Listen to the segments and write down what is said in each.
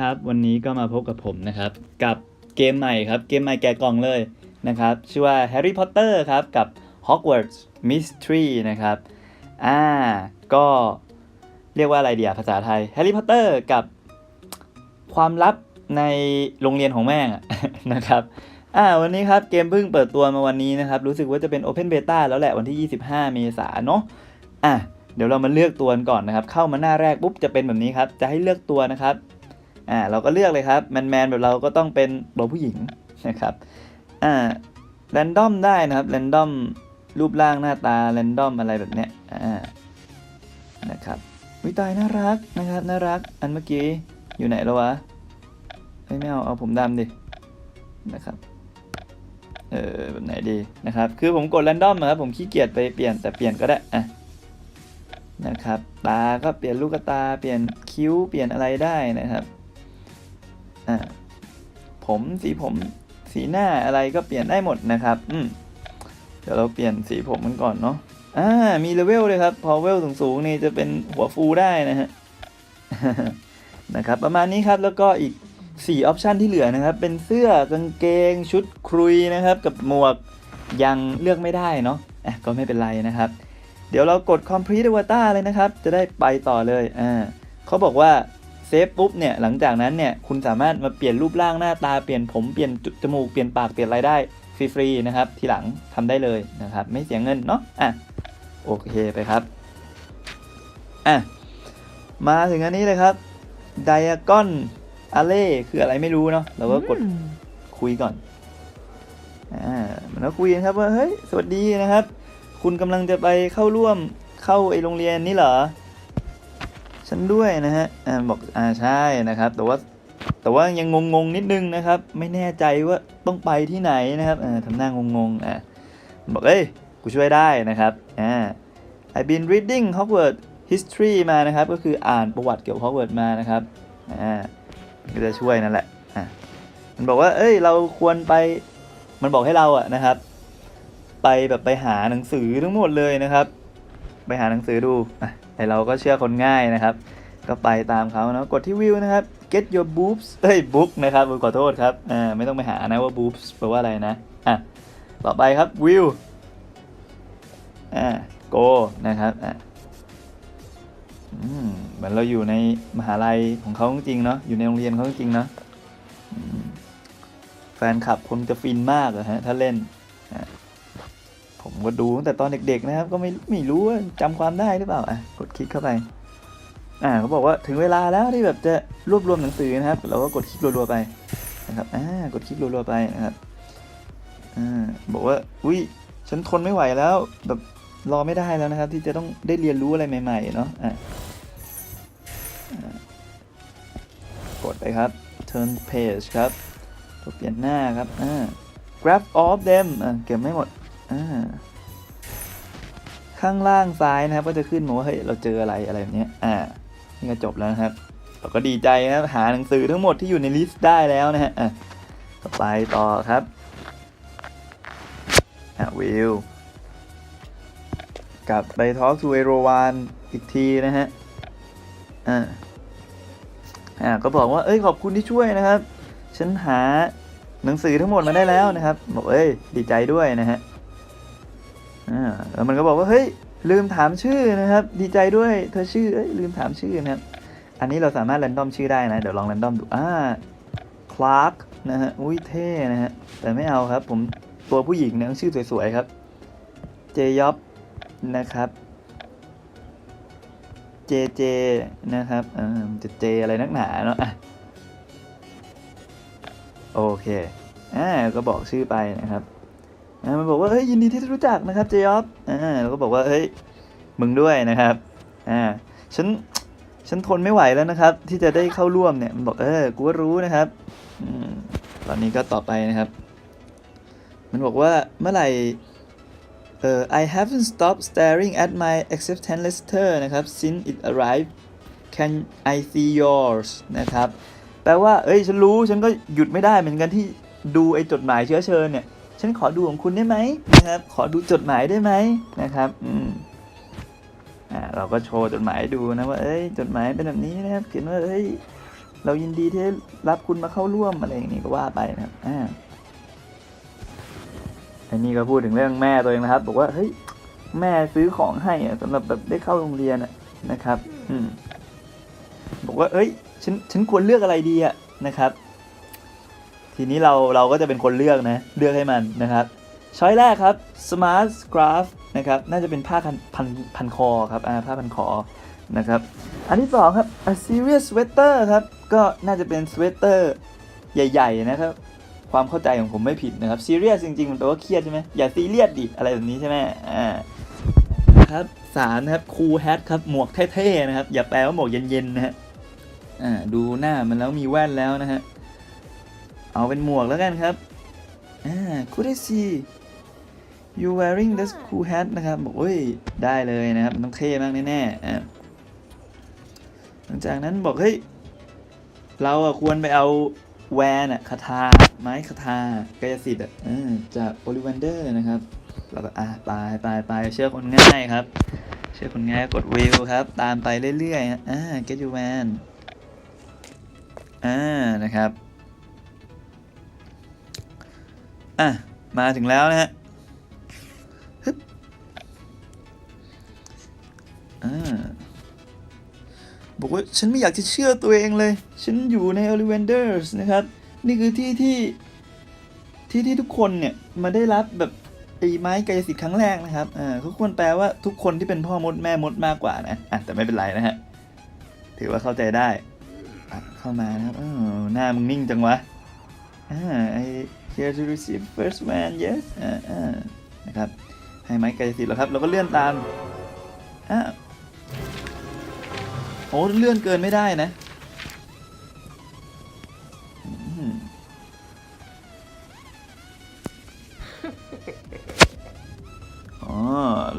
ครับวันนี้ก็มาพบกับผมนะครับกับเกมใหม่ครับเกมใหม่แกะกล่องเลยนะครับชื่อว่า Harry Potter ครับกับ Hogwarts Mystery นะครับก็เรียกว่าอะไรเดียภาษาไทย Harry Potter กับความลับในโรงเรียนของแม่ง นะครับวันนี้ครับเกมเพิ่งเปิดตัวมาวันนี้นะครับรู้สึกว่าจะเป็น Open Beta แล้วแหละวันที่25เมษายนเนาะเดี๋ยวเรามาเลือกตัวกันก่อนนะครับเข้ามาหน้าแรกปุ๊บจะเป็นแบบนี้ครับจะให้เลือกตัวนะครับเราก็เลือกเลยครับแมนแบบเราก็ต้องเป็นตัวผู้หญิงนะครับแรนดอมได้นะครับแรนดอมรูปร่างหน้าตาแรนดอมอะไรแบบเนี้ยนะครับวิตายน่ารักนะครับน่ารักอันเมื่อกี้อยู่ไหนแล้ววะไม่เอาผมดำดินะครับแบบไหนดีนะครับคือผมกดแรนดอมนะครับผมขี้เกียจไปเปลี่ยนแต่เปลี่ยนก็ได้นะครับตาก็เปลี่ยนลูกตาเปลี่ยนคิ้วเปลี่ยนอะไรได้นะครับผมสีหน้าอะไรก็เปลี่ยนได้หมดนะครับเดี๋ยวเราเปลี่ยนสีผมกันก่อนเนาะมีเลเวลเลยครับพอเลเวลสูงๆนี่จะเป็นหัวฟูได้นะฮะ นะครับประมาณนี้ครับแล้วก็อีก4ออปชันที่เหลือนะครับเป็นเสื้อกางเกงชุดครุยนะครับกับหมวกยังเลือกไม่ได้เนาะก็ไม่เป็นไรนะครับเดี๋ยวเรากด Complete Avatar เลยนะครับจะได้ไปต่อเลยเขาบอกว่าเซฟปุ๊บเนี่ยหลังจากนั้นเนี่ยคุณสามารถมาเปลี่ยนรูปร่างหน้าตาเปลี่ยนผมเปลี่ยนจมูกเปลี่ยนปากเปลี่ยนอะไรได้ฟรีๆนะครับทีหลังทำได้เลยนะครับไม่เสียเงินเนาะโอเคไปครับมาถึงอันนี้เลยครับ Diagon Alley คืออะไรไม่รู้เนาะเราก็กดคุยก่อนมันก็คุยกันครับว่าเฮ้ยสวัสดีนะครับคุณกำลังจะไปเข้าร่วมไอโรงเรียนนี้เหรอฉันด้วยนะฮะบอกใช่นะครับแต่ว่ายังงงนิดนึงนะครับไม่แน่ใจว่าต้องไปที่ไหนนะครับทำหน้างงบอกเอ้ยกูช่วยได้นะครับI've been reading Hogwarts history มานะครับก็คืออ่านประวัติเกี่ยวกับ Hogwarts มานะครับก็จะช่วยนั่นแหละมันบอกว่าเอ้ยเราควรไปมันบอกให้เรานะครับไปหาหนังสือทั้งหมดเลยนะครับไปหาหนังสือดูไอเราก็เชื่อคนง่ายนะครับก็ไปตามเขานะกดที่วิวนะครับ get your boobs book นะครับขอโทษครับไม่ต้องไปหานะว่า boobs แปลว่าอะไรนะต่อไปครับวิวgo นะครับเหมือนเราอยู่ในมหาลัยของเขาจริงเนาะอยู่ในโรงเรียนเขาจริงเนาะแฟนคลับคงจะฟินมากฮะถ้าเล่นผมก็ดูตั้งแต่ตอนเด็กๆนะครับก็ไม่รู้ว่าจำความได้หรือเปล่ากดคลิกเข้าไปเขาบอกว่าถึงเวลาแล้วที่แบบจะรวบรวมหนังสือนะครับเราก็กดคลิกรัวๆไปนะครับกดคลิกรัวๆไปนะครับบอกว่าอุ้ยฉันทนไม่ไหวแล้วแบบรอไม่ได้แล้วนะครับที่จะต้องได้เรียนรู้อะไรใหม่ๆเนาะกดไปครับ turn page ครับเปลี่ยนหน้าครับgrab all of them เก็บไม่หมดข้างล่างซ้ายนะครับก็จะขึ้นมาว่าเฮ้ยเราเจออะไรแบบนี้นี่ก็จบแล้วนะครับเราก็ดีใจนะครับหาหนังสือทั้งหมดที่อยู่ในลิสต์ได้แล้วนะฮะต่อไปต่อครับวิวกลับไปทอล์กทูเอโรวานอีกทีนะฮะก็บอกว่าเอ้ยขอบคุณที่ช่วยนะครับฉันหาหนังสือทั้งหมดมาได้แล้วนะครับบอกเอ้ยดีใจด้วยนะฮะแล้วมันก็บอกว่าเฮ้ยลืมถามชื่อนะครับดีใจด้วยเธอชื่อลืมถามชื่อนะครับอันนี้เราสามารถแรนดอมชื่อได้นะเดี๋ยวลองแรนดอมดูคลาร์กนะฮะอุ้ยเท่นะฮะแต่ไม่เอาครับผมตัวผู้หญิงนะชื่อสวยๆครับเจยอบนะครับเจนะครับจะเจอะไรนักหนาเนาะโอเคก็บอกชื่อไปนะครับมันบอกว่าเฮ้ยยินดีที่รู้จักนะครับเจยอบแล้วก็บอกว่าเฮ้ยมึงด้วยนะครับฉันทนไม่ไหวแล้วนะครับที่จะได้เข้าร่วมเนี่ยมันบอกกูก็รู้นะครับตอนนี้ก็ต่อไปนะครับมันบอกว่าเมื่อไหร่I haven't stopped staring at my acceptance letter นะครับ since it arrived can I see yours นะครับแปลว่าฉันรู้ฉันก็หยุดไม่ได้เหมือนกันที่ดูไอ้จดหมายเชื้อเชิญเนี่ยฉันขอดูของคุณได้ไหมนะครับขอดูจดหมายได้ไหมนะครับเราก็โชว์จดหมายดูนะว่าจดหมายเป็นแบบนี้นะครับเขียนว่า เรายินดีที่รับคุณมาเข้าร่วมอะไรอย่างนี้ก็ว่าไปนะครับอันนี้ก็พูดถึงเรื่องแม่ตัวเองนะครับบอกว่าเฮ้ยแม่ซื้อของให้สำหรับแบบได้เข้าโรงเรียนนะครับบอกว่าเอ้ยฉันควรเลือกอะไรดีนะครับทีนี้เราก็จะเป็นคนเลือกให้มันนะครับช้อยแรกครับ smart scarf นะครับน่าจะเป็นผ้าพันคอครับผ้าพันคอนะครับอันที่สองครับ a serious sweater ครับก็น่าจะเป็นสเวตเตอร์ใหญ่ๆนะครับความเข้าใจของผมไม่ผิดนะครับ serious จริงๆมันแปลว่าเครียดใช่ไหมอย่าซีเรียสดิอะไรแบบนี้ใช่ไหมครับสามนะครับ cool hat ครับหมวกเท่ๆนะครับอย่าแปลว่าหมวกเย็นๆนะฮะดูหน้ามันแล้วมีแว่นแล้วนะฮะเอาเป็นหมวกแล้วกันครับcould I see you wearing this cool hat นะครับบอกได้เลยนะครับมันต้องเท่มากแน่ๆหลังจากนั้นบอกเฮ้ยเราควรไปเอาแวนคาถาไม้คาถากายสิทธิ์จากโอลิวันเดอร์นะครับเราก็ไปเชื่อคนง่ายครับเชื่อคนง่ายกดวิวครับตามไปเรื่อยๆget your van นะครับมาถึงแล้วนะฮะบอกว่าฉันไม่อยากจะเชื่อตัวเองเลยฉันอยู่ใน Ollivanders นะครับนี่คือที่ทุกคนเนี่ยมาได้รับแบบไอ้ไม้กายสิทธิ์ครั้งแรกนะครับเขาควรแปลว่าทุกคนที่เป็นพ่อมดแม่มดมากกว่านะแต่ไม่เป็นไรนะฮะถือว่าเข้าใจได้เข้ามานะครับหน้ามึงนิ่งจังวะI here to receive first man yes นะครับให้ไม้กายสิทธิ์แล้วครับเราก็เลื่อนตามโอ้เลื่อนเกินไม่ได้นะ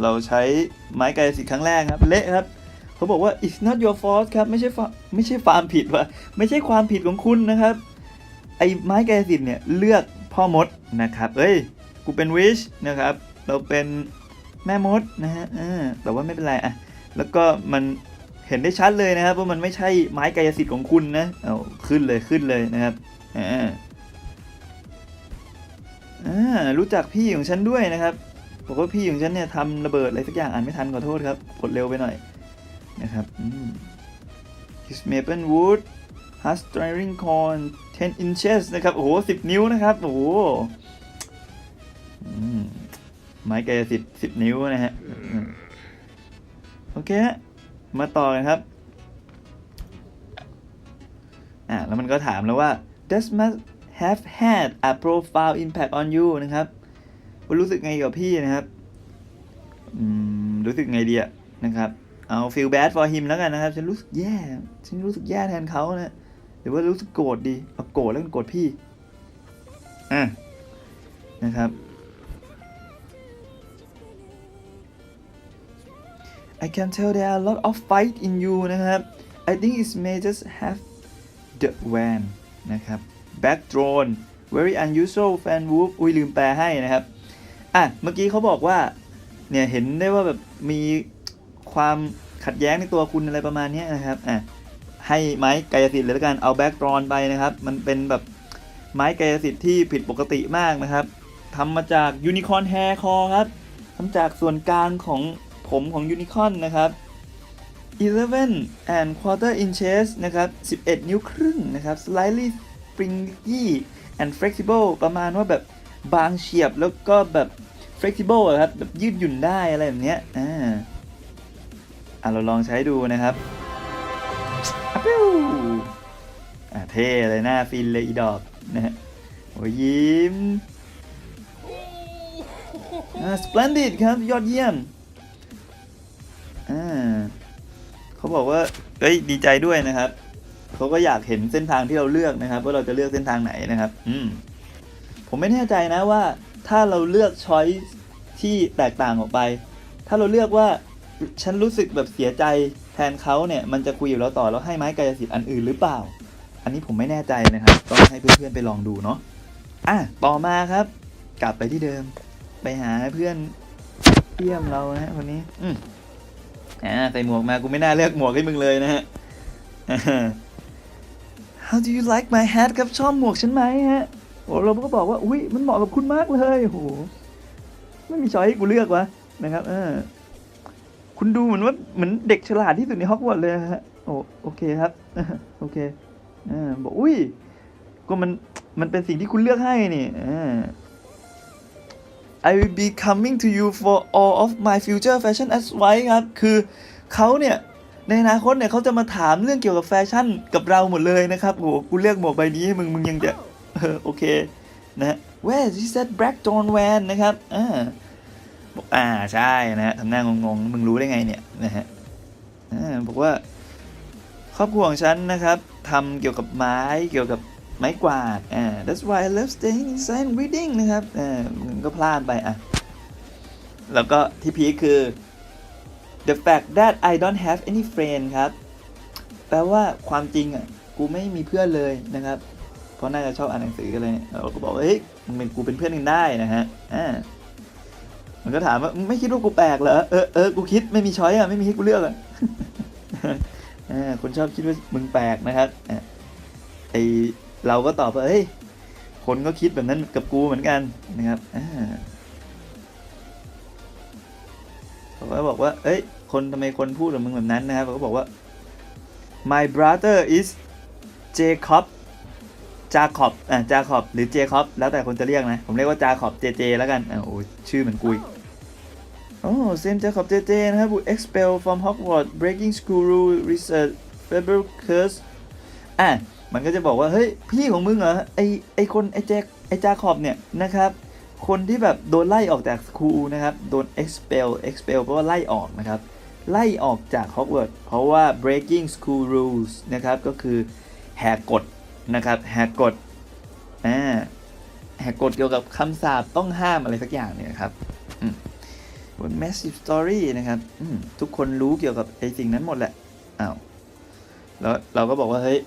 เราใช้ไม้กายสิทธิ์ครั้งแรกครับเละครับเขาบอกว่า it's not your fault ครับไม่ใช่ความผิดว่ะไม่ใช่ความผิดของคุณนะครับไอ้ไม้กายสิทธิ์เนี่ยเลือกพ่อมดนะครับกูเป็นวิชนะครับเราเป็นแม่มดนะฮะแต่ว่าไม่เป็นไรแล้วก็มันเห็นได้ชัดเลยนะครับว่ามันไม่ใช่ไม้กายสิทธิ์ของคุณนะเอาขึ้นเลยนะครับรู้จักพี่ของฉันด้วยนะครับบอกว่าพี่ของฉันเนี่ยทำระเบิดอะไรสักอย่างอ่านไม่ทันขอโทษครับกดเร็วไปหน่อยนะครับHis maple wood has string corn 10 inches นะครับโอ้โห10 นิ้วนะครับโอ้โหไม้กายสิทธิ์10 นิ้วนะฮะโอเคฮะมาต่อกันครับแล้วมันก็ถามแล้วว่า Does must have had a profound impact on you นะครับรู้สึกไงกับพี่นะครับรู้สึกไงดีนะครับเอา feel bad for him แล้วกันนะครับฉันรู้สึกแย่แทนเขานะหรือว่ารู้สึกโกรธดีเอาโกรธแล้วกันโกรธพี่นะครับ I can tell there are a lot of fight in you นะครับ I think it may just have the van นะครับ backdrawn very unusual fan wolf ลืมแปลให้นะครับเมื่อกี้เขาบอกว่าเนี่ยเห็นได้ว่าแบบมีความขัดแย้งในตัวคุณอะไรประมาณนี้นะครับให้ไม้กายสิทธิ์เลยแล้วกันเอาแบ็กดรอนไปนะครับมันเป็นแบบไม้กายสิทธิ์ที่ผิดปกติมากนะครับทำมาจากยูนิคอร์นแฮร์คอครับทำจากส่วนกลางของผมของยูนิคอร์นนะครับ11 and quarter inches นะครับ11 นิ้วครึ่งนะครับ slightly springy and flexible ประมาณว่าแบบบางเฉียบแล้วก็แบบ flexible ครับแบบยืดหยุ่นได้อะไรแบบเนี้ยเราลองใช้ดูนะครับเท่เลยหน้าฟินเลยอีดอกนะฮะโอ้ยยิ้มsplendid ครับยอดเยี่ยมเขาบอกว่าดีใจด้วยนะครับเขาก็อยากเห็นเส้นทางที่เราเลือกนะครับว่าเราจะเลือกเส้นทางไหนนะครับผมไม่แน่ใจนะว่าถ้าเราเลือกช้อยส์ที่แตกต่างออกไปถ้าเราเลือกว่าฉันรู้สึกแบบเสียใจแทนเขาเนี่ยมันจะคุยอยู่แล้วต่อแล้วให้ไม้กายสิทธิ์อันอื่นหรือเปล่าอันนี้ผมไม่แน่ใจนะครับต้องให้เพื่อนๆไปลองดูเนาะต่อมาครับกลับไปที่เดิมไปหาเพื่อนเยี่ยมเรานะคนนี้ใส่หมวกมากูไม่น่าเลือกหมวกให้มึงเลยนะฮะ how do you like my hat ครับชอบหมวกฉันไหมฮะโอ้เราก็บอกว่าอุ้ยมันเหมาะกับคุณมากเลยโหไม่มีช้อยให้กูเลือกวะนะครับคุณดูเหมือนว่าเหมือนเด็กฉลาดที่สุดในฮอกวอตส์เลยฮะโอเคครับโอเคบอกอุ้ยก็มันเป็นสิ่งที่คุณเลือกให้นี่I will be coming to you for all of my future fashion advice ครับคือเขาเนี่ยในอนาคตเนี่ยเขาจะมาถามเรื่องเกี่ยวกับแฟชั่นกับเราหมดเลยนะครับโหกูเลือกหมวกใบนี้ให้มึงยังจะโอเคนะ Where is that black John Van นะครับบอกใช่นะฮะทำหน้างงๆมึงรู้ได้ไงเนี่ยนะฮะบอกว่าครอบครัวของฉันนะครับทำเกี่ยวกับไม้เกี่ยวกับไม้กวาดthat's why I love staying inside and reading นะครับมึงก็พลาดไปแล้วก็ที่พีคคือ the fact that I don't have any friend ครับแปลว่าความจริงกูไม่มีเพื่อนเลยนะครับเพราะน่าจะชอบอ่านหนังสือกันเลยเราก็บอกว่าเฮ้ยมึงเป็นกูเป็นเพื่อนกันได้นะฮะมันก็ถามว่าไม่คิดว่ากูแปลกเหรอกูคิดไม่มีช้อยไม่มีให้กูเลือกคนชอบคิดว่ามึงแปลกนะครับเราก็ตอบว่าเฮ้ยคนก็คิดแบบนั้นกับกูเหมือนกันนะครับเขาก็บอกว่าเอ้ยคนทำไมคนพูดกับมึงแบบนั้นนะครับเขาก็บอกว่า my brother is Jacob หรือ Jacob แล้วแต่คนจะเรียกนะผมเรียกว่า Jacob JJ แล้วกันโอ้ชื่อเหมือนกุยsame Jacob JJ นะครับ expel from Hogwarts breaking school rule research rebel curse มันก็จะบอกว่าเฮ้ยพี่ของมึงเหรอไอจาคอบเนี่ยนะครับคนที่แบบโดนไล่ออกจากสคูลนะครับโดน expel เพราะว่าไล่ออกนะครับไล่ออกจาก Hogwarts เพราะว่า breaking school rules นะครับก็คือแหกกฎนะครับแหกกฎเกี่ยวกับคำสาปต้องห้ามอะไรสักอย่างเนี่ยครับmassive story นะครับทุกคนรู้เกี่ยวกับไอสิ่งนั้นหมดแหละแล้วเราก็บอกว่าเฮ้ย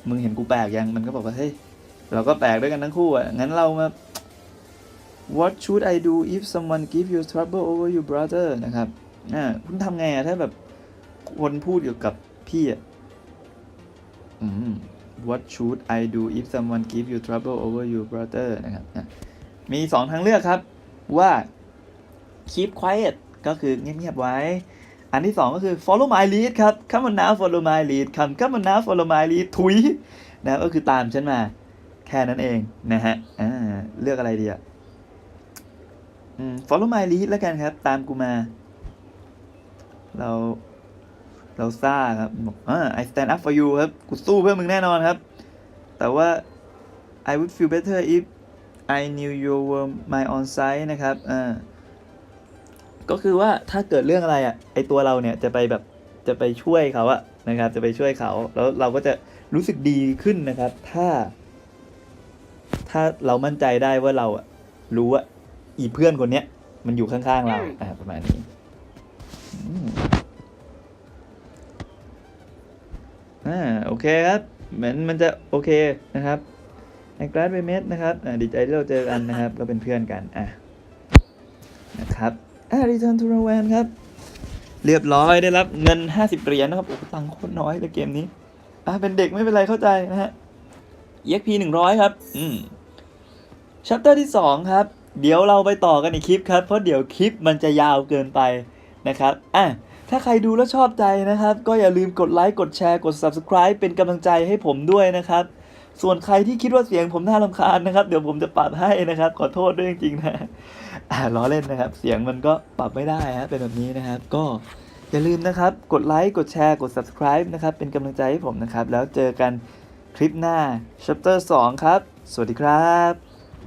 มึงเห็นกูแปลกยังมันก็บอกว่าเฮ้ยเราก็แปลกด้วยกันทั้งคู่งั้นเรามา What should I do if someone give you trouble over your brother นะครับคุณทำไงถ้าแบบคนพูดเกี่ยวกับพี่What should I do if someone give you trouble over your brother นะครับมี2ทางเลือกครับว่า keep quiet ก็คือเงียบๆไว้อันที่2ก็คือ follow my lead ครับ come on now follow my lead come on now follow my lead ถุยนะก็คือตามฉันมาแค่นั้นเองนะฮะเลือกอะไรดีfollow my lead แล้วกันครับตามกูมาเราซ่าครับบอก I stand up for you ครับกูสู้เพื่อมึงแน่นอนครับแต่ว่า I would feel better if I knew you were my on side นะครับก็คือว่าถ้าเกิดเรื่องอะไรไอตัวเราเนี่ยจะไปช่วยเขานะครับจะไปช่วยเขาแล้วเราก็จะรู้สึกดีขึ้นนะครับถ้าเรามั่นใจได้ว่าเรารู้ว่าอีเพื่อนคนเนี้ยมันอยู่ข้างๆเราประมาณนี้โอเคครับเหมือนมันจะโอเคนะครับไอ้กราดเบเมสนะครับดีใจที่เราเจอกันนะครับเราเป็นเพื่อนกันนะครับReturn to Rowan ครับเรียบร้อยได้รับเงิน50เหรียญนะครับโอ้ตังค์โคตรน้อยเลยเกมนี้เป็นเด็กไม่เป็นไรเข้าใจนะฮะ EXP 100ครับChapter ที่2ครับเดี๋ยวเราไปต่อกันในคลิปครับเพราะเดี๋ยวคลิปมันจะยาวเกินไปนะครับถ้าใครดูแล้วชอบใจนะครับก็อย่าลืมกดไลค์กดแชร์กด Subscribe เป็นกำลังใจให้ผมด้วยนะครับส่วนใครที่คิดว่าเสียงผมน่ารำคาญนะครับเดี๋ยวผมจะปรับให้นะครับขอโทษด้วยจริงๆนะล้อเล่นนะครับเสียงมันก็ปรับไม่ได้เป็นแบบนี้นะครับก็อย่าลืมนะครับกดไลค์กดแชร์กด Subscribe นะครับเป็นกำลังใจให้ผมนะครับแล้วเจอกันคลิปหน้า Chapter 2ครับสวัสดีครับ